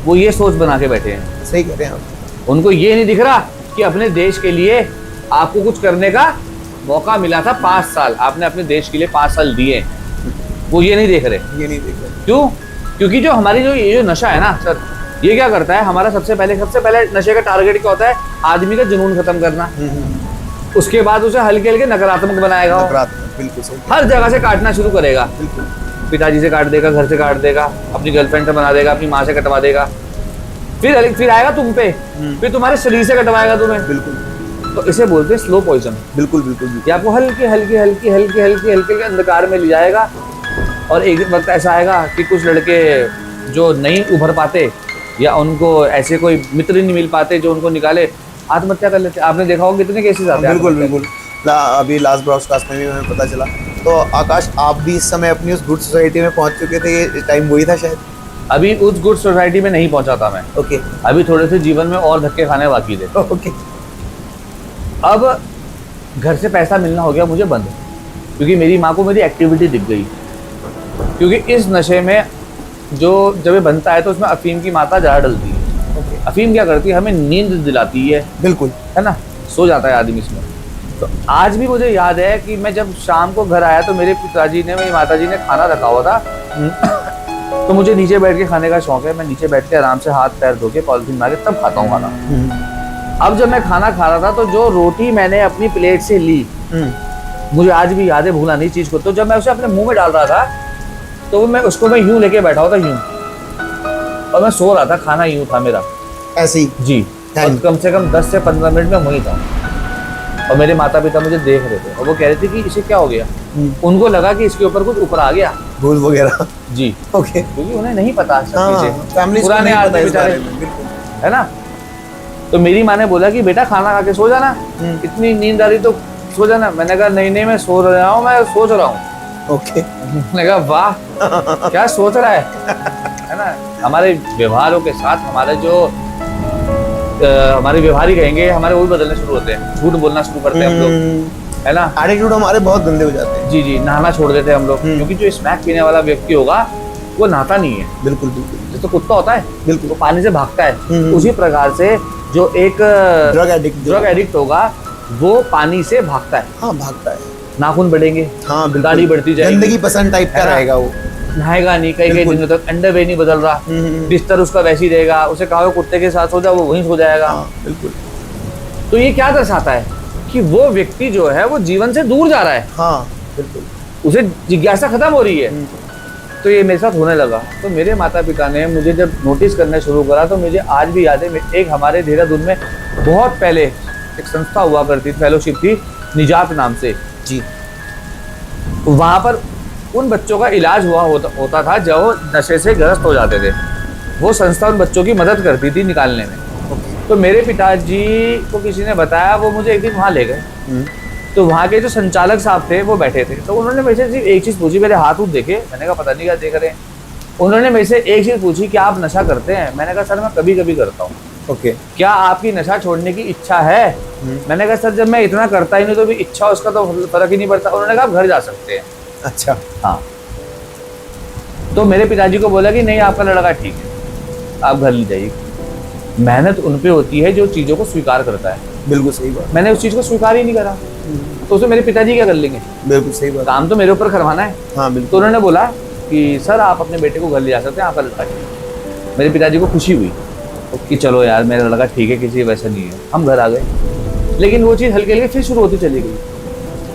वो ये सोच बना के बैठे हैं। सही कह रहे हैं आप। उनको ये नहीं दिख रहा कि अपने देश के लिए आपको कुछ करने का मौका मिला था 5 साल, आपने अपने देश के लिए 5 साल दिए, वो ये नहीं देख रहे। ये नहीं देख रहे। क्यों? क्योंकि जो हमारी ये जो नशा है ना सर, ये क्या करता है, हमारा सबसे पहले नशे का टारगेट क्या होता है? आदमी का जुनून खत्म करना। उसके बाद उसे हल्के हल्के नकारात्मक बनाएगा, नकारात्मक, बिल्कुल सही। हर जगह से काटना शुरू करेगा। बिल्कुल। पिताजी से काट देगा, घर से काट देगा, अपनी गर्लफ्रेंड से बना देगा, अपनी माँ से कटवा देगा, फिर आएगा तुम पे, फिर तुम्हारे शरीर से कटवाएगा तुम्हें। बिल्कुल। तो इसे बोलते हैं स्लो पॉइजन। बिल्कुल बिल्कुल। ये आपको हल्के अंधकार में ले जाएगा, और एक वक्त ऐसा आएगा कि कुछ लड़के जो नहीं उभर पाते या उनको ऐसे कोई मित्र नहीं मिल पाते जो उनको निकाले, आत्महत्या कर लेते। आपने देखा होगा कितने केसेस आते हैं। बिल्कुल बिल्कुल। अभी लास्ट ब्रॉडकास्ट में भी हमें पता चला। तो आकाश, आप भी इस समय अपनी उस गुड सोसाइटी में पहुंच चुके थे, ये टाइम वही था शायद? अभी उस गुड सोसाइटी में नहीं पहुंचा था मैं। ओके। अभी थोड़े से जीवन में और धक्के खाने बाकी थे। ओके। अब घर से पैसा मिलना हो गया मुझे बंद, क्योंकि मेरी माँ को मेरी एक्टिविटी दिख गई। क्योंकि इस नशे में जो जब ये बनता है तो उसमें अफीम की मात्रा ज़्यादा डलती है। ओके। अफीम क्या करती है, हमें नींद दिलाती है। बिल्कुल, है ना, सो जाता है आदमी इसमें। तो आज भी मुझे याद है कि मैं जब शाम को घर आया तो मेरे पिताजी ने, मेरी माताजी ने खाना रखा हुआ था। तो मुझे नीचे बैठ के खाने का शौक है, मैं नीचे बैठ के आराम से हाथ पैर धो के पॉलिथीन मार के तब खाता हूँ खाना। अब जब मैं खाना खा रहा था तो जो रोटी मैंने अपनी प्लेट से ली, मुझे आज भी याद है, भूला नहीं चीज को। तो जब मैं उसे अपने मुंह में डाल रहा था तो मैं यूं लेके बैठा हुआ था, यूं, और मैं सो रहा था, खाना यूं था मेरा, ऐसे ही जी। और कम से कम 10 से 15 मिनट में वहीं था, और मेरे माता पिता मुझे देख रहे थे और वो कह रहे थे कि इसे क्या हो गया। उनको लगा कि इसके ऊपर कुछ ऊपर आ गया, भूल वगैरह। जी। ओके। क्योंकि उन्हें नहीं पता फैमिली पुराने आदमी बेचारे, है ना। तो मेरी माँ ने बोला कि बेटा खाना खा के सो जाना, इतनी नींद आ रही तो सो जाना। मैंने कहा नहीं मैं सो रहा हूँ, मैं सोच रहा हूँ। ओके। मैंने कहा वाह क्या सोच रहा है ना। हमारे व्यवहारों के साथ हमारे जो हमारे व्यवहार ही कहेंगे, हमारे वो भी बदलने शुरू होते हैं, झूठ बोलना शुरू करते हैं हम लोग, है ना। एटीट्यूड हमारे बहुत गंदे हो जाते हैं। जी, नहाना छोड़ देते हैं हम लोग, क्योंकि जो स्मैक पीने वाला व्यक्ति होगा वो नहाता नहीं है। बिल्कुल बिल्कुल। जैसे कुत्ता होता है, बिल्कुल, वो पानी से भागता है, उसी प्रकार से जो एक ड्रग एडिक्ट होगा वो पानी से भागता है। हाँ, भागता है। नाखून बढ़ेंगे, हाँ, दाढ़ी बढ़ती जाएगी, गंदगी पसंद टाइप का रहेगा वो, नहाएगा नहीं कई दिनों तक, अंडरवेयर नहीं बदल रहा, बिस्तर उसका वैसे ही रहेगा, उसे कहा कुत्ते के साथ सो जाओ वो वहीं सो जाएगा। बिल्कुल। तो ये क्या दर्शाता है कि वो व्यक्ति जो है वो जीवन से दूर जा रहा है। हाँ, बिल्कुल। उसे जिज्ञासा खत्म हो रही है। तो ये मेरे साथ होने लगा। तो मेरे माता पिता ने मुझे जब नोटिस करना शुरू करा, तो मुझे आज भी याद है, एक हमारे देहरादून में बहुत पहले एक संस्था हुआ करती थी, फेलोशिप थी, निजात नाम से। जी। वहाँ पर उन बच्चों का इलाज होता था जो नशे से ग्रस्त हो जाते थे। वो संस्था उन बच्चों की मदद करती थी निकालने में। तो मेरे पिताजी को किसी ने बताया, वो मुझे एक दिन वहाँ ले गए। तो वहाँ के जो संचालक साहब थे वो बैठे थे, तो उन्होंने मेरे से सिर्फ एक चीज़ पूछी, मेरे हाथ देखे। मैंने कहा पता नहीं क्या देख रहे हैं। उन्होंने मेरे से एक चीज़ पूछी कि आप नशा करते हैं? मैंने कहा सर मैं कभी कभी करता हूँ। ओके। क्या आपकी नशा छोड़ने की इच्छा है? मैंने कहा सर जब मैं इतना करता ही नहीं तो भी इच्छा उसका तो फर्क ही नहीं पड़ता। उन्होंने कहा आप घर जा सकते हैं। अच्छा। हाँ। तो मेरे पिताजी को बोला कि नहीं आपका लड़का ठीक है, आप घर ले जाइए। मेहनत उन पे होती है जो चीज़ों को स्वीकार करता है। बिल्कुल सही बात। मैंने उस चीज़ को स्वीकार ही नहीं करा, तो उसमें मेरे पिताजी क्या कर लेंगे? बिल्कुल सही बात। काम तो मेरे ऊपर करवाना है। हाँ, बिल्कुल। तो उन्होंने बोला कि सर आप अपने बेटे को घर ले जा सकते हैं, आपका लड़का ठीक है। मेरे पिताजी को खुशी हुई कि चलो यार मेरा लड़का ठीक है, किसी वैसा नहीं है। हम घर आ गए, लेकिन वो चीज़ हल्के हल्के फिर शुरू होती चली गई।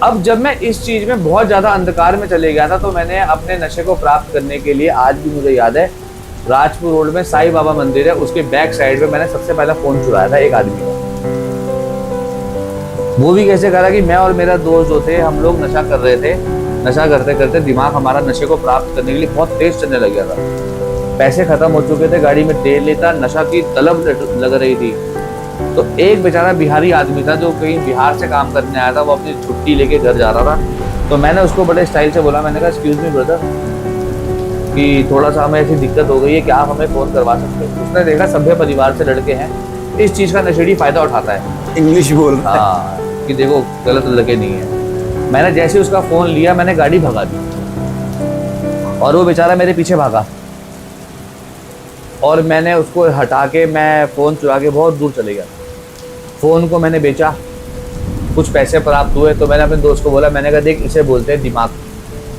अब जब मैं इस चीज़ में बहुत ज़्यादा अंधकार में चले गया था, तो मैंने अपने नशे को प्राप्त करने के लिए, आज भी मुझे याद है, राजपुर रोड में साईं बाबा मंदिर है, उसके बैक साइड में मैंने सबसे पहला फ़ोन चुराया था एक आदमी का। वो भी कैसे करा कि मैं और मेरा दोस्त जो थे, हम लोग नशा कर रहे थे। नशा करते करते दिमाग हमारा नशे को प्राप्त करने के लिए बहुत तेज चलने लग गया था। पैसे खत्म हो चुके थे, गाड़ी में तेल लेता, नशा की तलब लग रही थी। तो एक बेचारा बिहारी आदमी था जो कहीं बिहार से काम करने आया था, वो अपनी छुट्टी लेके घर जा रहा था। तो मैंने उसको बड़े स्टाइल से बोला, मैंने कहा एक्सक्यूज मी ब्रदर, कि थोड़ा सा हमें ऐसी दिक्कत हो गई है, क्या आप हमें फ़ोन करवा सकते हैं? उसने देखा सभ्य परिवार से लड़के हैं, इस चीज़ का नशेड़ी फ़ायदा उठाता है, इंग्लिश बोल रहा है। हाँ, कि देखो गलत लड़के नहीं है। मैंने जैसे उसका फ़ोन लिया, मैंने गाड़ी भगा दी और वो बेचारा मेरे पीछे भागा। और मैंने उसको हटा के मैं फ़ोन चुरा के बहुत दूर चले गया। फ़ोन को मैंने बेचा, कुछ पैसे प्राप्त हुए तो मैंने अपने दोस्त को बोला, मैंने कहा देख इसे बोलते हैं दिमाग,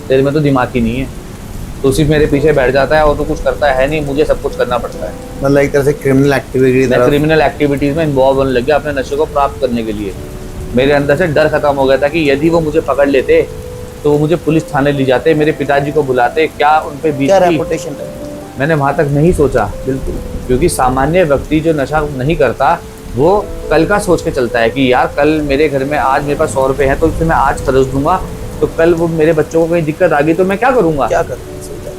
तेरे में तो दिमाग ही नहीं है, तो सिर्फ मेरे पीछे बैठ जाता है और तो कुछ करता है नहीं, मुझे सब कुछ करना पड़ता है। मतलब एक तरह से क्रिमिनल एक्टिविटी, मैं क्रिमिनल एक्टिविटीज़ में इन्वॉल्व होने लग गया अपने नशे को प्राप्त करने के लिए। मेरे अंदर से डर खत्म हो गया था कि यदि वो मुझे पकड़ लेते तो वो मुझे पुलिस थाने ले जाते, मेरे पिताजी को बुलाते, क्या उन पे क्या बीतती। रेपुटेशन है। मैंने वहाँ तक नहीं सोचा, बिल्कुल, क्योंकि सामान्य व्यक्ति जो नशा नहीं करता वो कल का सोच के चलता है कि यार कल मेरे घर में आज मेरे पास 100 रुपये है तो इसे मैं आज खर्च दूंगा, तो कल वो मेरे बच्चों को कहीं दिक्कत आ गई तो मैं क्या करूंगा। क्या करें,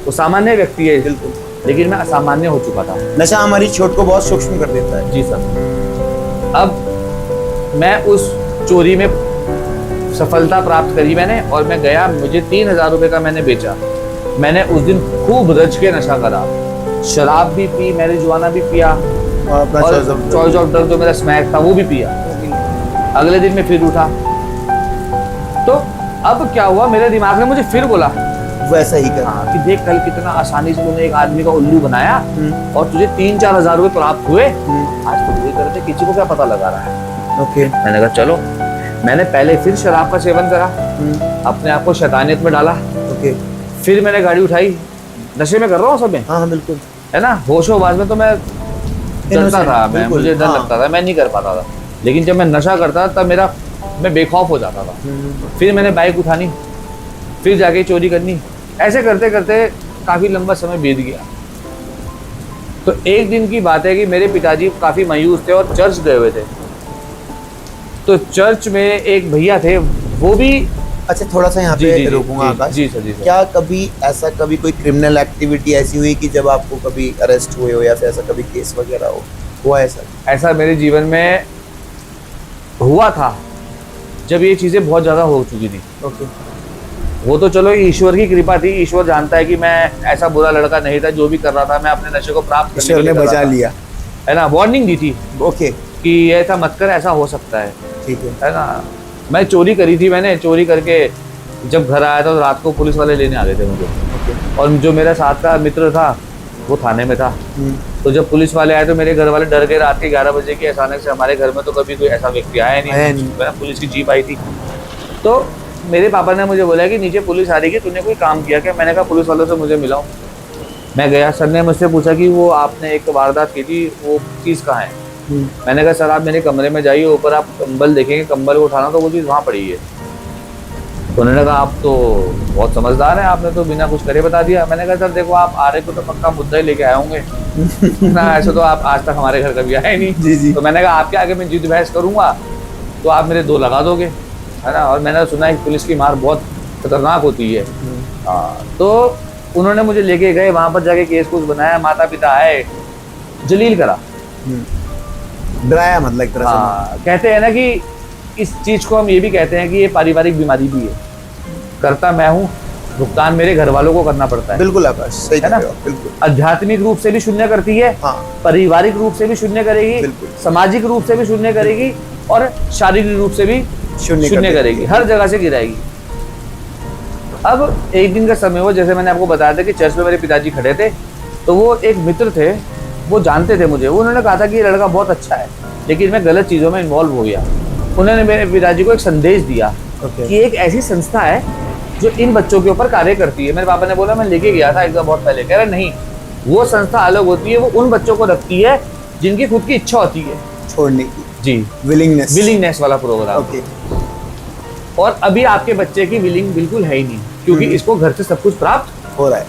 वो सामान्य व्यक्ति है, बिल्कुल। लेकिन मैं असामान्य हो चुका था। नशा हमारी छोट को बहुत सूक्ष्म कर देता है। जी सर। अब मैं उस चोरी में सफलता प्राप्त करी मैंने, और मैं गया, मुझे 3000 रुपये का मैंने बेचा। मैंने उस दिन खूब रज के नशा करा, शराब भी पी, मैरिजुआना भी पिया, और अपना और choice चॉइस ऑफ ड्रग जो मेरा स्मैक था वो भी पिया। अगले दिन मैं फिर उठा, तो अब क्या हुआ, मेरे दिमाग ने मुझे फिर बोला वैसा ही कर। हाँ, कि देख कल कितना आसानी से तूने एक आदमी का उल्लू बनाया और तुझे 3-4 हजार रुपये प्राप्त हुए, आज तो बुरी तरह से किसी को क्या पता लगा रहा है। ओके। मैंने कहा चलो, मैंने पहले फिर शराब का सेवन करा, अपने आप को शैतानियत में डाला। ओके। फिर मैंने गाड़ी उठाई, नशे में कर रहा हूँ सब में, हाँ बिल्कुल, है ना, होशो-हवास में तो मैं डरता था, मैं बिल्कुल, मुझे डर हाँ। लगता था, मैं नहीं कर पाता था। लेकिन जब मैं नशा करता तब मैं बेखौफ हो जाता था। फिर मैंने बाइक उठानी, फिर जाके चोरी करनी, ऐसे करते करते काफ़ी लंबा समय बीत गया। तो एक दिन की बात है कि मेरे पिताजी काफ़ी मायूस थे और चर्च गए हुए थे। तो चर्च में एक भैया थे, वो भी अच्छा थोड़ा सा यहाँ पे रोकूंगा आकाश। जी सर, जी सर। क्या कभी ऐसा कभी कोई क्रिमिनल एक्टिविटी ऐसी हुई कि जब आपको कभी अरेस्ट हुए हो या फिर ऐसा कभी केस वगैरह हुआ ऐसा? ऐसा मेरे जीवन में हुआ था जब ये चीज़ें बहुत ज़्यादा हो चुकी थी। ओके। वो तो चलो ईश्वर की कृपा थी, ईश्वर जानता है कि मैं ऐसा बुरा लड़का नहीं था, जो भी कर रहा था मैं अपने नशे को प्राप्त करने के ईश्वर लिए ने कर रहा बचा था। लिया, है ना, वार्निंग दी थी ओके, कि ऐसा मत कर, ऐसा हो सकता है। ठीक है ना। मैं चोरी करी थी, मैंने चोरी करके जब घर आया था तो रात को पुलिस वाले लेने आ गए थे मुझे, ओके। और जो मेरा साथ का मित्र था वो थाने में था। तो जब पुलिस वाले आए तो मेरे घर वाले डर गए। रात के 11 बजे की अचानक से हमारे घर में तो कभी कोई ऐसा व्यक्ति आया नहीं। मेरा पुलिस की जीप आई थी, तो मेरे पापा ने मुझे बोला कि नीचे पुलिस आ रही है, तूने कोई काम किया क्या? मैंने कहा पुलिस वालों से मुझे मिलाओ। मैं गया, सर ने मुझसे पूछा कि वो आपने एक वारदात की थी, वो चीज़ कहाँ है? मैंने कहा सर आप मेरे कमरे में जाइए, ऊपर आप कंबल देखेंगे, कंबल को उठाना तो वो चीज़ वहाँ पड़ी है। तो उन्होंने कहा आप तो बहुत समझदार हैं, आपने तो बिना कुछ करे बता दिया। मैंने कहा सर देखो आप आ रहे को तो पक्का मुद्दा ही लेके आए होंगे ना, ऐसे तो आप आज तक हमारे घर कभी आए नहीं। जी जी। तो मैंने कहा आपके आगे मैं जिद बहस करूँगा तो आप मेरे 2 लगा दोगे, है ना। और मैंने सुना है पुलिस की मार बहुत खतरनाक होती है। हाँ, तो उन्होंने मुझे लेके गए, वहाँ पर जाके केस कुछ बनाया, माता पिता आए, जलील करा, डराया, मतलब एक तरह से। हाँ, कहते हैं ना कि इस चीज़ को हम ये भी कहते हैं कि ये पारिवारिक बीमारी भी है। करता मैं हूँ, भुगतान मेरे घर वालों को करना पड़ता है। बिल्कुल आकाश, सही है कह ना? रहे हो, बिल्कुल। आध्यात्मिक रूप से भी शून्य करती है, हाँ, पारिवारिक रूप से भी शून्य करेगी, बिल्कुल। सामाजिक रूप से भी शून्य करेगी, और शारीरिक रूप से भी शून्य करेगी, हर जगह से गिराएगी। अब एक दिन का समय हुआ, जैसे मैंने आपको बताया था कि चर्च में मेरे पिताजी खड़े थे, तो वो एक मित्र थे, वो जानते थे मुझे। उन्होंने कहा था कि ये लड़का बहुत अच्छा है, लेकिन मैं गलत चीज़ों में इन्वॉल्व हो गया। उन्होंने मेरे पिताजी को एक संदेश दिया कि एक ऐसी संस्था है जो इन बच्चों के ऊपर कार्य करती है। मेरे पापा ने बोला मैं लेके गया था एकदम बहुत पहले, कह रहे नहीं, वो संस्था अलग होती है, वो उन बच्चों को रखती है जिनकी खुद की इच्छा होती है छोड़ने की। जी, विलिंगनेस वाला प्रोग्राम। ओके। और अभी आपके बच्चे की विलिंग बिल्कुल है ही नहीं, क्योंकि इसको घर से सब कुछ प्राप्त हो रहा है।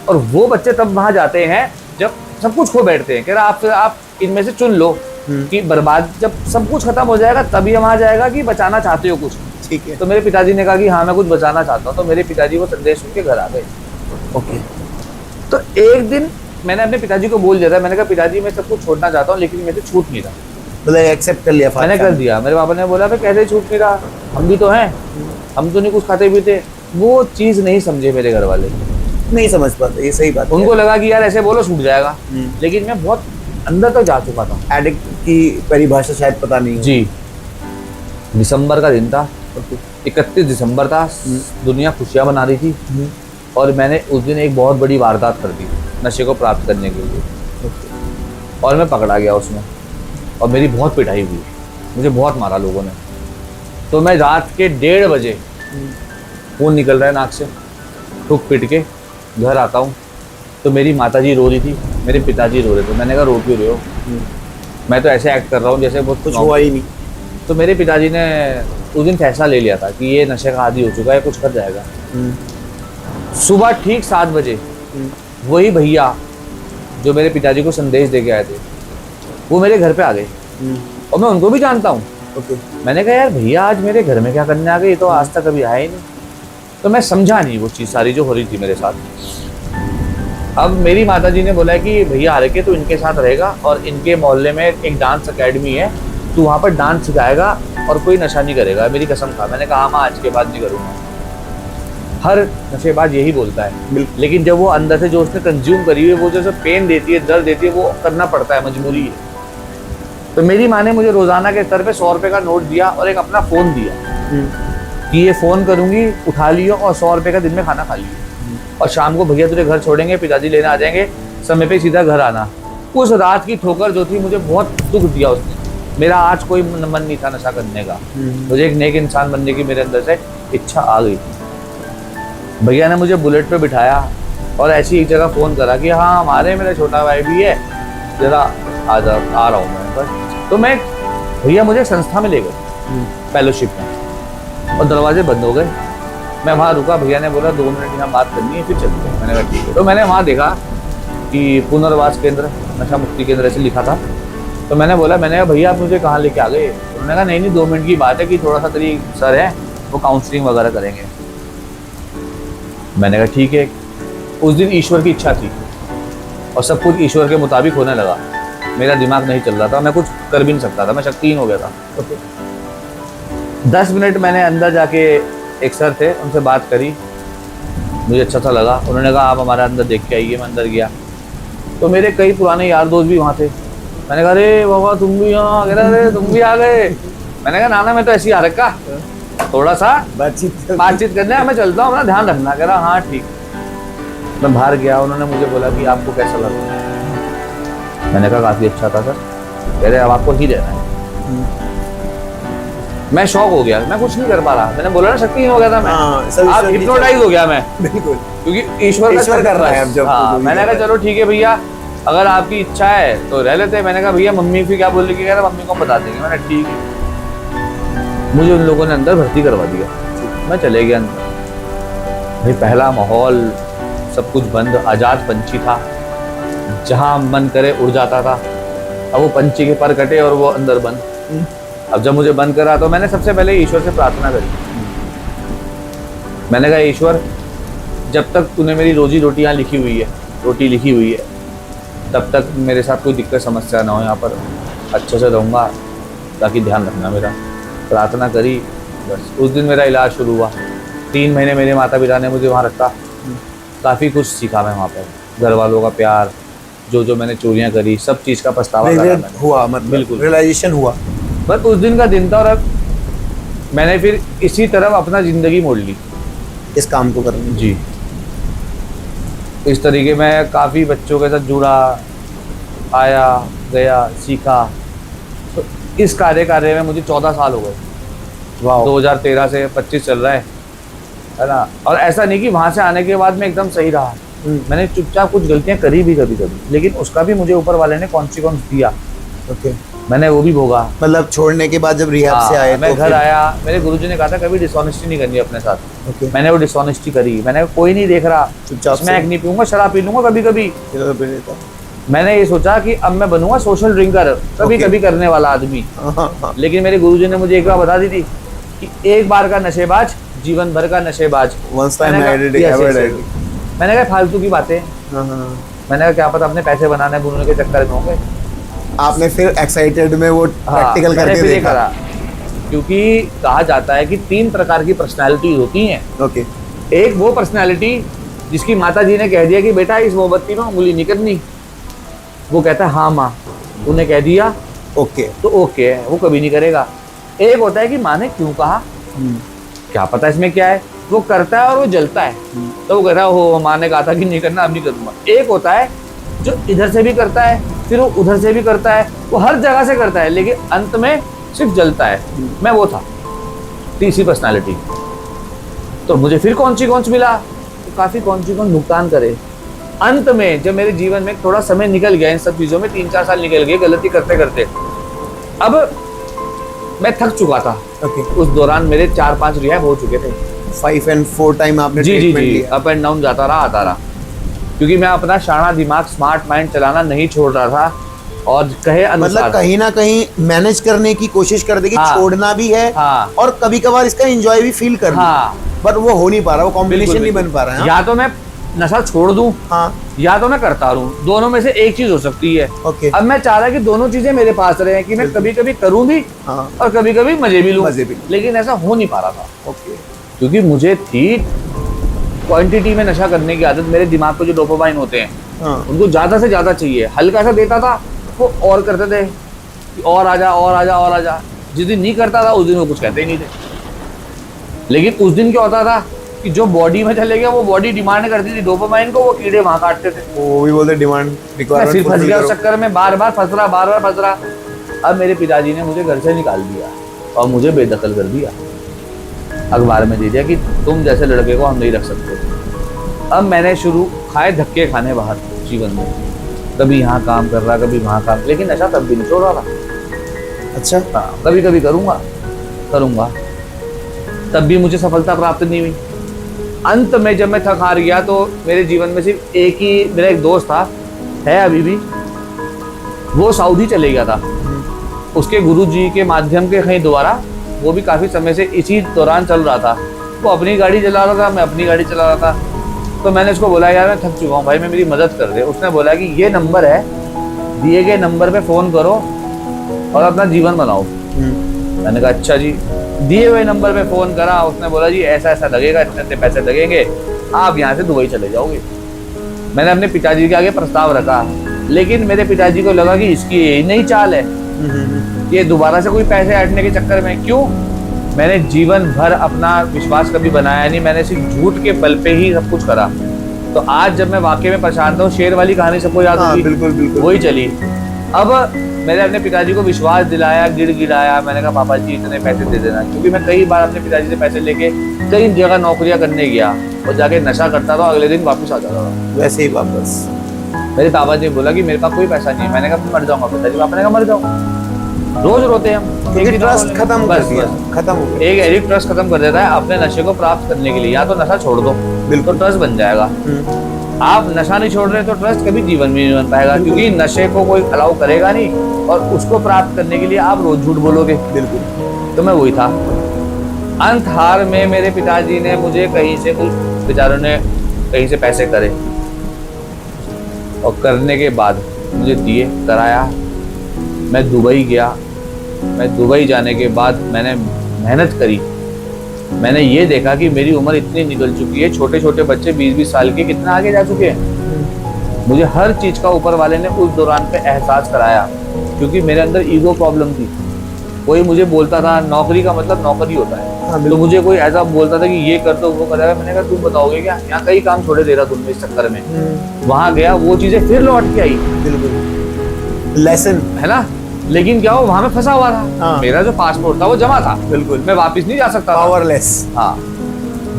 और वो बच्चे तब वहां जाते हैं जब सब कुछ खो बैठते हैं। कह रहा आप इनमें से चुन लो कि बर्बाद, जब सब कुछ खत्म हो जाएगा तभी हम आ जाएगा कि बचाना चाहते हो कुछ। ठीक है। तो मेरे पिताजी ने कहा कि हाँ मैं कुछ बचाना चाहता हूँ। तो मेरे पिताजी वो संदेश सुन के घर आ गए। ओके। तो एक दिन मैंने अपने पिताजी को बोल दिया था, मैंने कहा पिताजी मैं सब कुछ छोड़ना चाहता हूँ, लेकिन मेरे से छूट नहीं रहा। मतलब एक्सेप्ट कर लिया? मैंने कर दिया। मेरे पापा ने बोला भाई कैसे छूट नहीं रहा, हम भी तो हैं, हम तो नहीं कुछ खाते पीते। वो चीज़ नहीं समझे मेरे घर वाले, नहीं समझ पाते, ये सही बात है। उनको लगा कि यार ऐसे बोलो छूट जाएगा, लेकिन मैं बहुत अंदर तक जा चुका था। एडिक्ट की परिभाषा शायद पता नहीं। जी, दिसंबर का दिन था, 31 दिसंबर था, दुनिया खुशियाँ मना रही थी, और मैंने उस दिन एक बहुत बड़ी वारदात कर दी नशे को प्राप्त करने के लिए। और मैं पकड़ा गया उसमें, और मेरी बहुत पिटाई हुई, मुझे बहुत मारा लोगों ने। तो मैं रात के 1:30 बजे, खून निकल रहा है नाक से, ठुक पिट के घर आता हूँ, तो मेरी माताजी रो रही थी, मेरे पिताजी रो रहे थे। मैंने कहा रो क्यों रहे हो? मैं तो ऐसे एक्ट कर रहा हूँ जैसे बहुत कुछ हुआ ही नहीं। तो मेरे पिताजी ने उस दिन फैसला ले लिया था कि ये नशे का आदी हो चुका है, कुछ कर जाएगा। सुबह ठीक 7 बजे वही भैया जो मेरे पिताजी को संदेश दे के आए थे, वो मेरे घर पे आ गए, और मैं उनको भी जानता हूँ। मैंने कहा यार भैया आज मेरे घर में क्या करने आ गए, ये तो आज तक कभी आया ही नहीं। तो मैं समझा नहीं वो चीज़ सारी जो हो रही थी मेरे साथ। अब मेरी माताजी ने बोला कि भैया आ रखे तो इनके साथ रहेगा, और इनके मोहल्ले में एक डांस अकेडमी है, तू वहाँ पर डांस सिखाएगा और कोई नशा नहीं करेगा। मेरी कसम खा। मैंने कहा हाँ आज के बाद नहीं करूँगा। हर नशेबाज यही बोलता है, लेकिन जब वो अंदर से जो उसने कंज्यूम करी हुई है, वो जो पेन देती है, दर्द देती है, वो करना पड़ता है, मजबूरी है। तो मेरी माँ ने मुझे रोजाना के स्तर पे 100 रुपए का नोट दिया और एक अपना फोन दिया कि ये फोन करूंगी, उठा लियो, और 100 रुपए का दिन में खाना खा लियो, और शाम को भैया तुझे घर छोड़ेंगे, पिताजी लेने आ जाएंगे, समय पे सीधा घर आना। उस रात की ठोकर जो थी, मुझे बहुत दुख दिया उसने। मेरा आज कोई मन नहीं था नशा करने का, मुझे एक नेक इंसान बनने की मेरे अंदर से इच्छा आ गई थी। भैया ने मुझे बुलेट पे बिठाया और ऐसी एक जगह फ़ोन करा कि हाँ हमारे मेरा छोटा भाई भी है, ज़रा आ रहा हूँ मैं बस। तो मैं भैया मुझे संस्था में ले गए, फेलोशिप में, और दरवाजे बंद हो गए। मैं वहाँ रुका, भैया ने बोला 2 मिनट यहाँ बात करनी है फिर चलते हैं। मैंने कहा ठीक है। तो मैंने वहाँ देखा कि पुनर्वास केंद्र, नशा मुक्ति केंद्र ऐसे लिखा था। तो मैंने बोला, मैंने कहा भैया आप मुझे कहाँ लेके आ गए? उन्होंने कहा नहीं 2 मिनट की बात है कि थोड़ा सा तेरी सर है वो काउंसलिंग वगैरह करेंगे। मैंने कहा ठीक है। उस दिन ईश्वर की इच्छा थी और सब कुछ ईश्वर के मुताबिक होने लगा। मेरा दिमाग नहीं चल रहा था, मैं कुछ कर भी नहीं सकता था, मैं शक्तिहीन हो गया था। 10 मिनट मैंने अंदर जाके, एक सर थे उनसे बात करी, मुझे अच्छा सा लगा। उन्होंने कहा आप हमारे अंदर देख के आइए। मैं अंदर गया तो मेरे कई पुराने यार दोस्त भी वहाँ थे। मैंने कहा अरे बाबा तुम भी यहाँ? कह रहे अरे तुम भी आ गए। मैंने कहा नाना मैं तो ऐसे ही आ रखा, थोड़ा सा बातचीत करने, मैं चलता हूँ, अपना ध्यान रखना। कह रहा हाँ ठीक। मैं बाहर गया, उन्होंने मुझे बोला कि आपको कैसा लगा? मैंने कहा काफ़ी अच्छा था सर। कह रहे अब आपको ही रहना है। मैं शॉक हो गया, मैं कुछ नहीं कर पा रहा। मैंने बोला ना शक्तिहीन हो गया था मैं। आप हिप्नोटाइज हो गया मैं, बिल्कुल, क्योंकि ईश्वर कर रहा है। हाँ, मैंने कहा चलो ठीक है भैया, अगर आपकी इच्छा है तो रह लेते हैं। मैंने कहा भैया मम्मी फिर क्या बोल रही? कह रहा मम्मी को बता देंगे। मैंने ठीक है। मुझे उन लोगों ने अंदर भर्ती करवा दिया, मैं चले गया अंदर। भाई पहला माहौल, सब कुछ बंद, आजाद पंछी था, जहाँ मन करे उड़ जाता था। अब वो पंछी के पर कटे और वो अंदर बंद। अब जब मुझे बंद करा तो मैंने सबसे पहले ईश्वर से प्रार्थना करी। मैंने कहा ईश्वर जब तक तूने मेरी रोजी रोटी यहाँ लिखी हुई है, रोटी लिखी हुई है, तब तक मेरे साथ कोई दिक्कत समस्या ना हो, यहाँ पर अच्छे से रहूँगा, ताकि ध्यान रखना मेरा। प्रार्थना करी, बस उस दिन मेरा इलाज शुरू हुआ। 3 महीने मेरे माता पिता ने मुझे वहाँ रखा। काफ़ी कुछ सीखा मैं वहाँ पर, घर वालों का प्यार, जो मैंने चोरियाँ करी, सब चीज़ का पछतावा हुआ, मतलब बिल्कुल रियलाइजेशन हुआ। बस उस दिन का दिन था, और अब मैंने फिर इसी तरफ अपना ज़िंदगी मोड़ ली, इस काम को करने। जी, इस तरीके में काफ़ी बच्चों के साथ जुड़ा, आया गया, सीखा। तो इस कार्य में मुझे 14 साल हो गए। 2013 से 25 चल रहा है ना। और ऐसा नहीं कि वहाँ से आने के बाद मैं एकदम सही रहा। मैंने चुपचाप कुछ गलतियाँ करी भी कभी, लेकिन उसका भी मुझे ऊपर वाले ने कॉन्सिक्वेंस दिया। मैंने वो भी भोगा। मतलब छोड़ने के बाद जब रिहैब से आए, मैं घर आया, मेरे गुरुजी ने कहा था कभी डिसऑनेस्टी नहीं करनी अपने साथ। मैंने वो डिसऑनेस्टी करी। मैंने कोई नहीं देख रहा, चुपचाप स्मैक नहीं पीऊंगा, शराब पी लूंगा कभी कभी। मैंने ये सोचा कि अब मैं बनूंगा सोशल ड्रिंकर, कभी कभी करने वाला आदमी। लेकिन मेरे गुरुजी ने मुझे एक बार बता दी थी कि एक बार का नशेबाज जीवन भर का नशेबाज। मैंने कहा फालतू की बातें। मैंने कहा क्या पता अपने पैसे बनाने बुनने के चक्कर में होंगे। आपने फिर एक्साइटेड में वो प्रैक्टिकल करके देखा? क्योंकि कहा जाता है कि 3 प्रकार की पर्सनालिटीज होती हैं। एक वो पर्सनालिटी जिसकी माता जी ने कह दिया कि बेटा इस मोमबत्ती में उंगली नहीं करनी, वो कहता है हाँ माँ, उन्हें कह दिया ओके तो ओके है, वो कभी नहीं करेगा। एक होता है कि माँ ने क्यों कहा, क्या पता इसमें क्या है, वो करता है और वो जलता है, तो वो कहता है हो माँ ने कहा था कि नहीं करना, अब नहीं करूँगा। एक होता है जो इधर से भी करता है, फिर वो उधर से भी करता है, वो हर जगह से करता है, लेकिन अंत में सिर्फ जलता है। मैं वो था, तीसरी पर्सनालिटी। तो मुझे फिर कॉन्सिक्वेंस मिला, तो काफी कॉन्सिक्वेंस भुगतान करे। अंत में जब मेरे जीवन में थोड़ा समय निकल गया इन सब चीजों में, 3-4 साल निकल गए गलती करते करते, अब मैं थक चुका था। ओके। उस दौरान मेरे 4-5 रिहैब हो चुके थे। 5 and 4 टाइम आपने जी जी ट्रीटमेंट जी, लिया। अप एंड डाउन जाता रहा, आता रहा, क्योंकि मैं अपना शाना दिमाग, स्मार्ट माइंड चलाना नहीं छोड़ रहा था। और कहे अनुसार, मतलब कहीं ना कहीं मैनेज करने की कोशिश कर दे कि हाँ। छोड़ना भी है, हाँ। और कभी कभार इसका एंजॉय भी फील करना। हाँ। बट वो हो नहीं पा रहा, वो कॉम्बिनेशन बिल्कुल, नहीं बन बिल्कुल। पा रहा है। या तो मैं नशा छोड़ दूं, हाँ। या तो मैं करता रहूं, दोनों में से एक चीज हो सकती है। ओके। अब मैं चाह रहा कि दोनों चीजें मेरे पास रहे, कि मैं कभी कभी करूं भी हाँ। और कभी कभी मजे भी लूं, मजे भी। लेकिन ऐसा हो नहीं पा रहा था, ओके। क्योंकि मुझे थी क्वांटिटी में नशा करने की आदत। मेरे दिमाग को जो डोपामाइन होते हैं, हाँ। उनको ज्यादा से ज्यादा चाहिए। हल्का सा देता था वो और करते थे कि और आजा और आजा और आजा। जिस दिन नहीं करता था उस दिन वो कुछ कहते ही नहीं थे। लेकिन उस दिन क्या होता था कि जो बॉडी में चले गया, वो बॉडी डिमांड करती थी डोपामाइन को, वो कीड़े वहां काटते थे। वो भी बोलते डिमांड मैं फिर फंस गया उस चक्कर में, बार बार फंस रहा। अब मेरे पिताजी ने मुझे घर से निकाल दिया और मुझे बेदखल कर दिया, अखबार में दे दिया कि तुम जैसे लड़के को हम नहीं रख सकते। अब मैंने शुरू खाए धक्के खाने बाहर जीवन में, कभी यहाँ काम कर रहा, कभी वहाँ काम, लेकिन नशा तब भी नहीं छोड़ रहा था। अच्छा। हाँ, कभी कभी करूँगा, तब भी मुझे सफलता प्राप्त नहीं हुई। अंत में जब मैं थक हार गया, तो मेरे जीवन में सिर्फ एक ही मेरा एक दोस्त था, है अभी भी, वो सऊदी चले गया था। उसके गुरुजी के माध्यम के कहीं द्वारा, वो भी काफ़ी समय से इसी दौरान चल रहा था। वो अपनी गाड़ी चला रहा था, मैं अपनी गाड़ी चला रहा था। तो मैंने उसको बोला, यार मैं थक चुका हूँ भाई, मैं मेरी मदद कर दे। उसने बोला कि ये नंबर है, दिए गए नंबर पे फ़ोन करो और अपना जीवन बनाओ। मैंने कहा अच्छा जी। दिए हुए नंबर पे फ़ोन करा, उसने बोला जी ऐसा ऐसा लगेगा, इतने इतने पैसे लगेंगे, आप यहाँ से दुबई चले जाओगे। मैंने अपने पिताजी के आगे प्रस्ताव रखा, लेकिन मेरे पिताजी को लगा कि इसकी यही नई चाल है, ये दोबारा से कोई पैसे ऐंठने के चक्कर में। क्यों? मैंने जीवन भर अपना विश्वास कभी बनाया नहीं, मैंने सिर्फ झूठ के बल पे ही सब कुछ करा। तो आज जब मैं वाकई में परेशान था, वो शेर वाली कहानी सबको याद होगी, बिल्कुल बिल्कुल वही चली। अब मैंने अपने पिताजी को विश्वास दिलाया, गिड़गिड़ाया, मैंने कहा पापा जी इतने पैसे दे देना, क्योंकि मैं कई बार अपने पिताजी से पैसे लेके कई जगह नौकरियां करने गया और जाके नशा करता था, अगले दिन वापस आ जाता था वैसे ही वापस। मेरे पापा जी ने बोला कि मेरे पास कोई पैसा नहीं है। मैंने कहा मर जाऊंगा। पिताजी पापा ने कहा मर जाओ। रोज रोते हैं हम। एक ट्रस्ट खत्म कर दिया, खत्म हो गया। एक एडिक्ट ट्रस्ट खत्म कर देता है अपने नशे को प्राप्त करने के लिए। या तो नशा छोड़ दो, बिल्कुल। तो ट्रस्ट बन जाएगा। आप नशा नहीं छोड़ रहे तो ट्रस्ट कभी जीवन में नहीं बन पाएगा, क्योंकि नशे को कोई अलाउ करेगा नहीं और उसको प्राप्त करने के लिए आप रोज झूठ बोलोगे। बिल्कुल। तो मैं वही था। अंत हार में मेरे पिताजी ने मुझे कहीं से, कुछ बेचारों ने कहीं से पैसे करे और करने के बाद मुझे दिए, कराया। मैं दुबई गया। मैं दुबई जाने के बाद मैंने मेहनत करी। मैंने ये देखा कि मेरी उम्र इतनी निकल चुकी है, छोटे छोटे बच्चे 20-20 साल के कितना आगे जा चुके हैं। मुझे हर चीज़ का ऊपर वाले ने उस दौरान पे एहसास कराया, क्योंकि मेरे अंदर ईगो प्रॉब्लम थी। कोई मुझे बोलता था नौकरी का मतलब नौकरी होता है, तो मुझे कोई ऐसा बोलता था कि ये कर दो वो करेगा। मैंने कहा तुम बताओगे क्या, यहाँ कई काम छोड़े दे रहा तुमने इस चक्कर में। वहाँ गया, वो चीज़ें फिर लौट के आई। बिल्कुल लेसन है ना। लेकिन क्या हो, वहां में फंसा हुआ था। हाँ। मेरा जो पासपोर्ट था वो जमा था, बिल्कुल। मैं वापस नहीं जा सकता था। पावरलेस। हाँ।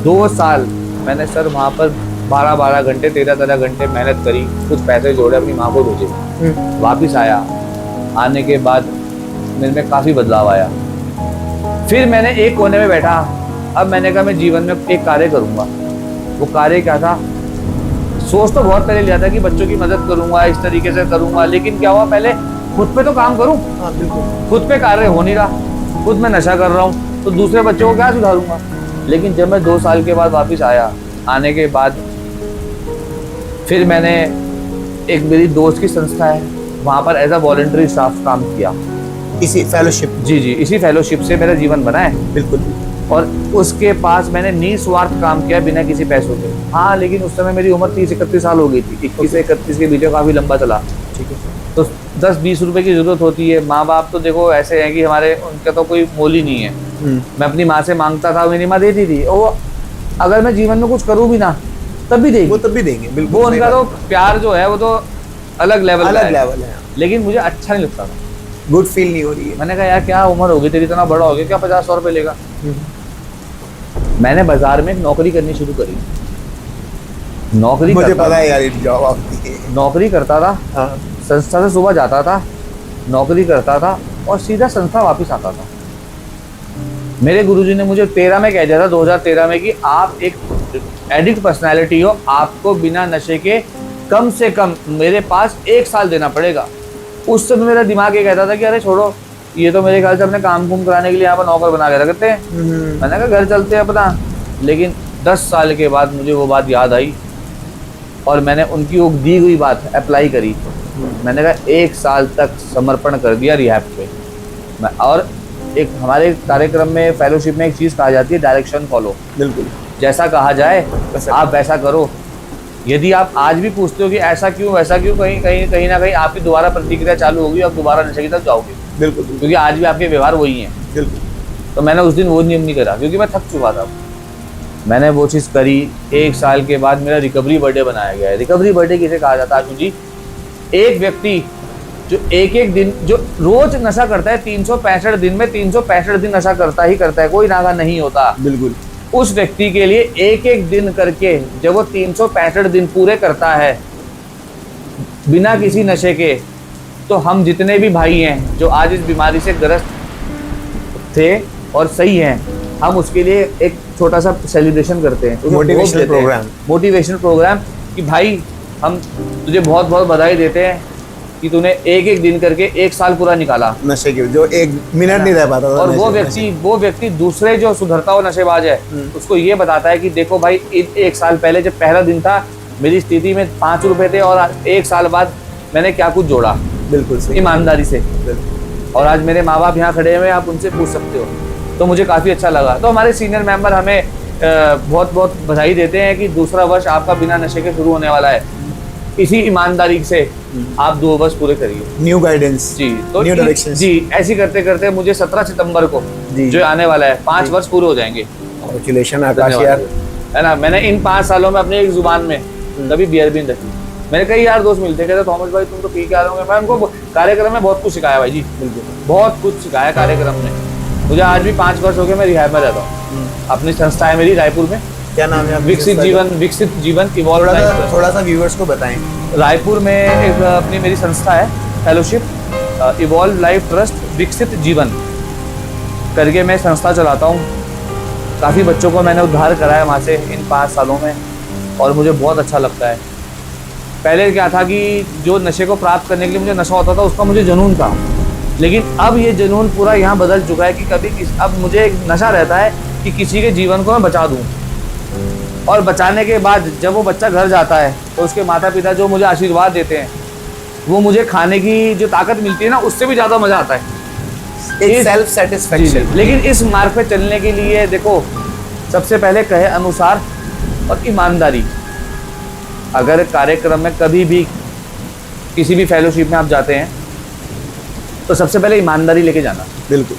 2 साल मैंने सर वहाँ पर 12-12 घंटे 13-13 घंटे मेहनत करी, कुछ पैसे जोड़े, अपनी माँ को भेजे, वापिस आया। आने के बाद मेरे में काफ़ी बदलाव आया। फिर मैंने एक कोने में बैठा। अब मैंने कहा मैं जीवन में एक कार्य करूँगा। वो कार्य क्या था? सोच तो बहुत पहले लिया था कि बच्चों की मदद करूँगा, इस तरीके से करूँगा, लेकिन क्या हुआ, पहले खुद पे तो काम करूँ। हाँ बिल्कुल। खुद पे कार्य हो नहीं रहा, खुद मैं नशा कर रहा हूँ, तो दूसरे बच्चों को क्या सुधारूंगा। लेकिन जब मैं 2 साल के बाद वापस आया, आने के बाद फिर मैंने, एक मेरी दोस्त की संस्था है, वहाँ पर एज अ वॉलंटरी स्टाफ काम किया। इसी फेलोशिप। जी जी, इसी फेलोशिप से मेरा जीवन बना है। बिल्कुल। और उसके पास मैंने निस्वार्थ काम किया, बिना किसी पैसों के। हाँ, लेकिन उस समय मेरी उम्र 30-31 साल हो गई थी। 21 से 31 के बीच में काफ़ी लंबा चला। ठीक है। तो 10-20 रुपए की ज़रूरत होती है। माँ बाप तो देखो ऐसे हैं कि हमारे, उनका तो कोई मोल ही नहीं है। मैं अपनी माँ से मांगता था, मेरी माँ देती थी। वो अगर मैं जीवन में कुछ करूँ भी ना, तब भी देगी। वो तब भी देंगे। बिल्कुल। वो उनका तो प्यार जो है, वो तो अलग लेवल अलग लेवल है। लेकिन मुझे अच्छा नहीं लगता था, गुड फील नहीं हो रही है। मैंने कहा यार क्या उम्र होगी तेरी, इतना बड़ा हो गया, क्या 50-100 रुपए लेगा। मैंने बाजार में एक नौकरी करनी शुरू करी, नौकरी मुझे करता पता था, है यार, ये जॉब आपकी है। नौकरी करता था, हाँ। संस्था से सुबह जाता था, नौकरी करता था और सीधा संस्था वापस आता था। मेरे गुरुजी ने मुझे 13 में कह दिया था, 2013 में, कि आप एक एडिक्ट पर्सनालिटी हो, आपको बिना नशे के कम से कम मेरे पास 1 साल देना पड़ेगा। उस समय मेरा दिमाग ये कहता था कि अरे छोड़ो, ये तो मेरे ख्याल से अपने काम कुम कराने के लिए यहाँ पर नौकर बना के रखते हैं। मैंने कहा घर चलते हैं अपना। लेकिन 10 साल के बाद मुझे वो बात याद आई और मैंने उनकी वो दी हुई बात अप्लाई करी। मैंने कहा 1 साल तक समर्पण कर दिया रिहैब पे। और एक हमारे कार्यक्रम में, फेलोशिप में एक चीज़ कहा जाती है, डायरेक्शन फॉलो। बिल्कुल। जैसा कहा जाए आप वैसा करो। यदि आप आज भी पूछते हो कि ऐसा क्यों वैसा क्यों, कहीं ना कहीं आपकी दोबारा प्रतिक्रिया चालू होगी, आप दोबारा नशे की तरफ जाओगे। बिल्कुल। क्योंकि आज भी आपके व्यवहार वही हैं। बिल्कुल। तो मैंने उस दिन वो नियम नहीं करा क्योंकि मैं थक चुका था। मैंने वो चीज़ करी। 1 साल के बाद मेरा रिकवरी बर्थडे बनाया गया है। रिकवरी बर्थडे किसे कहा जाता है आशु जी? एक व्यक्ति जो एक दिन, जो रोज नशा करता है, 365 दिन में 365 दिन नशा करता ही करता है, कोई नागा नहीं होता। बिल्कुल। उस व्यक्ति के लिए एक दिन करके जब वो 365 दिन पूरे करता है बिना किसी नशे के, तो हम जितने भी भाई हैं जो आज इस बीमारी से ग्रस्त थे और सही हैं, हम उसके लिए एक छोटा सा सेलिब्रेशन करते हैं, मोटिवेशनल प्रोग्राम कि भाई हम तुझे बहुत बहुत बधाई देते हैं कि तूने एक दिन करके 1 साल पूरा निकाला नशे की, जो 1 मिनट नहीं रह पाता था। और वो व्यक्ति दूसरे जो सुधरता हुआ नशेबाज है उसको ये बताता है कि देखो भाई, 1 साल पहले जब पहला दिन था मेरी स्थिति में 5 रुपए थे और 1 साल बाद मैंने क्या कुछ जोड़ा। बिल्कुल सही। ईमानदारी से। और आज मेरे माँ बाप यहाँ खड़े हुए, आप उनसे पूछ सकते हो। तो मुझे काफ़ी अच्छा लगा। तो हमारे सीनियर मेंबर हमें बहुत बहुत बधाई देते हैं कि दूसरा वर्ष आपका बिना नशे के शुरू होने वाला है। इसी ईमानदारी से आप 2 वर्ष पूरे करिए। न्यू गाइडेंस जी, तो न्यू डायरेक्शन जी, ऐसी करते करते मुझे 17 सितंबर को जो आने वाला है 5 वर्ष पूरे हो जाएंगे। कांग्रेचुलेशन आकाश यार, है ना। मैंने इन 5 सालों में अपनी एक जुबान में कभी बियर भी नहीं रखी। मेरे कई यार दोस्त मिलते कहते थॉमस भाई तुम तो पी के आ रहे हो। मैं उनको कार्यक्रम में बहुत कुछ सिखाया भाई जी, बिल्कुल बहुत कुछ सिखाया कार्यक्रम में। मुझे आज भी 5 वर्ष हो गए, मैं रिहैब में रहता हूँ। अपनी संस्था है मेरी रायपुर में। क्या नाम है? विकसित जीवन इवॉल्व। थोड़ा सा व्यूअर्स को बताएं। रायपुर में एक अपनी मेरी संस्था है, फेलोशिप इवॉल्व लाइफ ट्रस्ट विकसित जीवन करके मैं संस्था चलाता हूँ। काफ़ी बच्चों को मैंने उद्धार कराया वहाँ से इन 5 सालों में और मुझे बहुत अच्छा लगता है। पहले क्या था कि जो नशे को प्राप्त करने के लिए मुझे नशा होता था उसका मुझे जुनून था, लेकिन अब ये जुनून पूरा यहाँ बदल चुका है कि अब मुझे एक नशा रहता है कि किसी के जीवन को मैं बचा दूँ। और बचाने के बाद जब वो बच्चा घर जाता है तो उसके माता पिता जो मुझे आशीर्वाद देते हैं, वो मुझे खाने की जो ताकत मिलती है ना, उससे भी ज़्यादा मज़ा आता है। एक सेल्फ सेटिस्फैक्शन। लेकिन इस मार्ग पे चलने के लिए देखो, सबसे पहले कहे अनुसार और ईमानदारी। अगर कार्यक्रम में कभी भी किसी भी फेलोशिप में आप जाते हैं तो सबसे पहले ईमानदारी लेके जाना। बिल्कुल।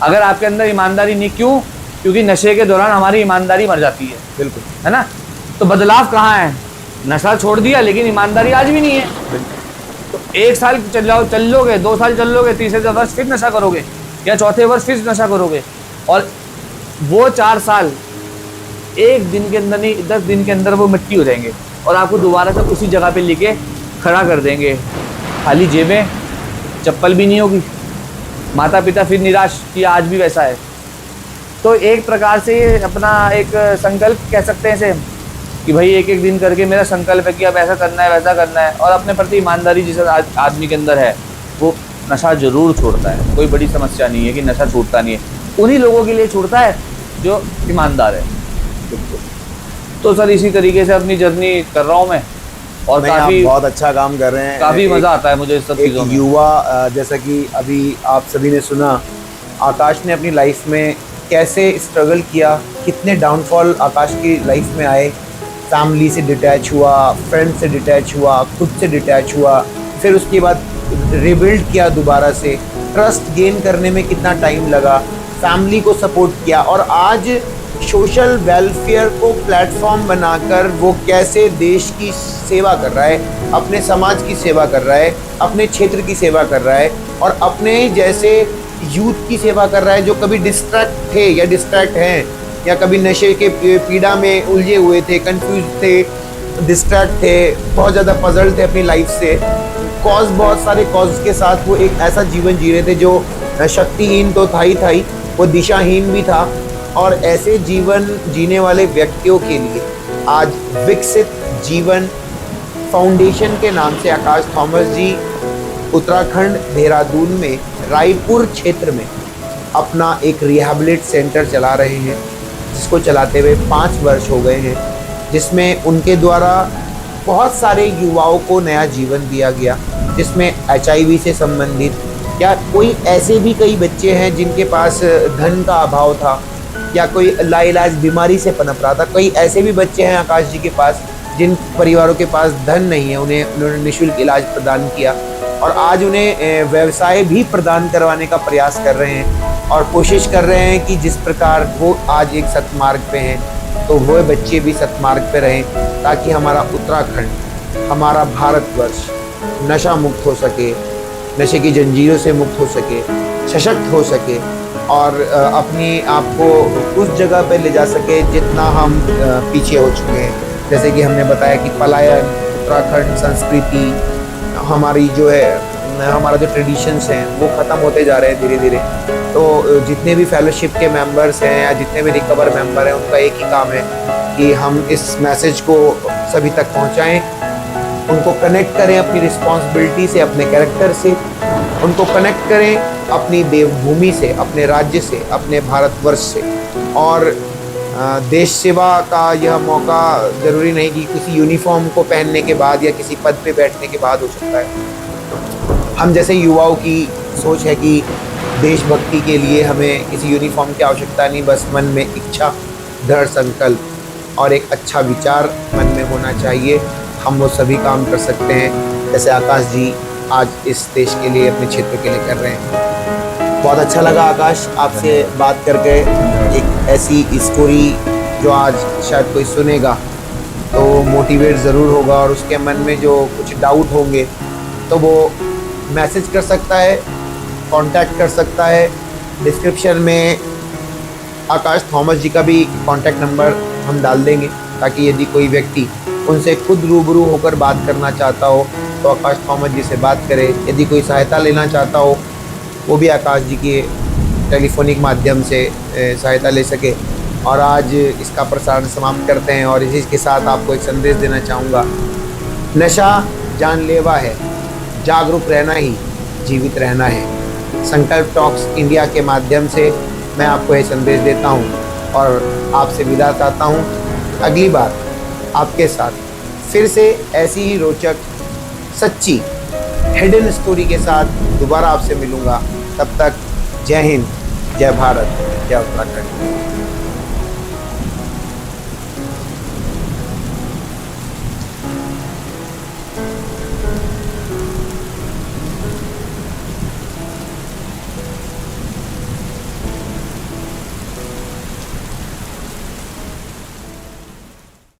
अगर आपके अंदर ईमानदारी नहीं, क्यों? क्योंकि नशे के दौरान हमारी ईमानदारी मर जाती है। बिल्कुल, है ना। तो बदलाव कहाँ है? नशा छोड़ दिया लेकिन ईमानदारी आज भी नहीं है। तो 1 साल चल लोगे, 2 साल चल लोगे, तीसरे वर्ष फिर नशा करोगे या चौथे वर्ष फिर नशा करोगे, और वो 4 साल 1 दिन के अंदर नहीं, 10 दिन के अंदर वो मिट्टी हो जाएंगे और आपको दोबारा से उसी जगह पे लेके खड़ा कर देंगे। खाली जेबें, चप्पल भी नहीं होगी, माता पिता फिर निराश कि आज भी वैसा है। तो एक प्रकार से अपना एक संकल्प कह सकते हैं इसे कि भाई एक दिन करके मेरा संकल्प है कि अब ऐसा करना है, वैसा करना है। और अपने प्रति ईमानदारी जिस आदमी के अंदर है वो नशा जरूर छोड़ता है। कोई बड़ी समस्या नहीं है कि नशा छूटता नहीं है, उन्हीं लोगों के लिए छूटता है जो ईमानदार है। तो सर इसी तरीके से अपनी जर्नी कर रहा हूँ मैं, और काफ़ी बहुत अच्छा काम कर रहे हैं। काफ़ी मज़ा आता है मुझे इस सब चीज़ों में। युवा, जैसा कि अभी आप सभी ने सुना, आकाश ने अपनी लाइफ में कैसे स्ट्रगल किया, कितने डाउनफॉल आकाश की लाइफ में आए, फैमिली से डिटैच हुआ, फ्रेंड से डिटैच हुआ, खुद से डिटैच हुआ, फिर उसके बाद रिबिल्ड किया दोबारा से, ट्रस्ट गेन करने में कितना टाइम लगा, फैमिली को सपोर्ट किया, और आज सोशल वेलफेयर को प्लेटफॉर्म बनाकर वो कैसे देश की सेवा कर रहा है, अपने समाज की सेवा कर रहा है, अपने क्षेत्र की सेवा कर रहा है और अपने जैसे यूथ की सेवा कर रहा है जो कभी डिस्ट्रैक्ट थे या डिस्ट्रैक्ट हैं या कभी नशे के पीड़ा में उलझे हुए थे, कंफ्यूज थे, डिस्ट्रैक्ट थे, बहुत ज़्यादा पजल थे अपनी लाइफ से। बहुत सारे कॉज के साथ वो एक ऐसा जीवन जी रहे थे जो शक्तिहीन तो था ही, वो दिशाहीन भी था। और ऐसे जीवन जीने वाले व्यक्तियों के लिए आज विकसित जीवन फाउंडेशन के नाम से आकाश थॉमस जी उत्तराखंड देहरादून में रायपुर क्षेत्र में अपना एक रिहैबिलिट सेंटर चला रहे हैं, जिसको चलाते हुए 5 वर्ष हो गए हैं, जिसमें उनके द्वारा बहुत सारे युवाओं को नया जीवन दिया गया, जिसमें HIV से संबंधित या कोई ऐसे भी कई बच्चे हैं जिनके पास धन का अभाव था या कोई लाइलाज बीमारी से पनप रहा था। कई ऐसे भी बच्चे हैं आकाश जी के पास जिन परिवारों के पास धन नहीं है, उन्होंने निःशुल्क इलाज प्रदान किया और आज उन्हें व्यवसाय भी प्रदान करवाने का प्रयास कर रहे हैं और कोशिश कर रहे हैं कि जिस प्रकार वो आज एक सतमार्ग पे हैं तो वो बच्चे भी सतमार्ग पे रहें, ताकि हमारा उत्तराखंड, हमारा भारतवर्ष नशा मुक्त हो सके, नशे की जंजीरों से मुक्त हो सके, सशक्त हो सके और अपने आप को उस जगह पे ले जा सके जितना हम पीछे हो चुके हैं। जैसे कि हमने बताया कि पलायन, उत्तराखंड संस्कृति, हमारी जो है हमारा जो ट्रेडिशंस हैं वो ख़त्म होते जा रहे हैं धीरे धीरे। तो जितने भी फेलोशिप के मेंबर्स हैं या जितने भी रिकवर मेंबर हैं, उनका एक ही काम है कि हम इस मैसेज को सभी तक पहुंचाएं, उनको कनेक्ट करें अपनी रिस्पॉन्सिबिलिटी से, अपने कैरेक्टर से, उनको कनेक्ट करें अपनी देवभूमि से, अपने राज्य से, अपने भारतवर्ष से। और देश सेवा का यह मौका ज़रूरी नहीं कि किसी यूनिफॉर्म को पहनने के बाद या किसी पद पे बैठने के बाद हो सकता है। हम जैसे युवाओं की सोच है कि देशभक्ति के लिए हमें किसी यूनिफॉर्म की आवश्यकता नहीं, बस मन में इच्छा, दृढ़ संकल्प और एक अच्छा विचार मन में होना चाहिए। हम वो सभी काम कर सकते हैं जैसे आकाश जी आज इस देश के लिए, अपने क्षेत्र के लिए कर रहे हैं। बहुत अच्छा लगा आकाश आपसे बात करके, एक ऐसी स्टोरी जो आज शायद कोई सुनेगा तो मोटिवेट ज़रूर होगा और उसके मन में जो कुछ डाउट होंगे तो वो मैसेज कर सकता है, कांटेक्ट कर सकता है। डिस्क्रिप्शन में आकाश थॉमस जी का भी कांटेक्ट नंबर हम डाल देंगे, ताकि यदि कोई व्यक्ति उनसे खुद रूबरू होकर बात करना चाहता हो तो आकाश थॉमस जी से बात करे। यदि कोई सहायता लेना चाहता हो वो भी आकाश जी के टेलीफोनिक माध्यम से सहायता ले सके। और आज इसका प्रसारण समाप्त करते हैं और इसी के साथ आपको एक संदेश देना चाहूँगा, नशा जानलेवा है, जागरूक रहना ही जीवित रहना है। संकल्प टॉक्स इंडिया के माध्यम से मैं आपको ये संदेश देता हूँ और आपसे विदा चाहता हूँ। अगली बार आपके साथ फिर से ऐसी ही रोचक, सच्ची, हिडन स्टोरी के साथ दोबारा आपसे मिलूँगा। तब तक जय हिंद, जय भारत, जय उत्तराखंड।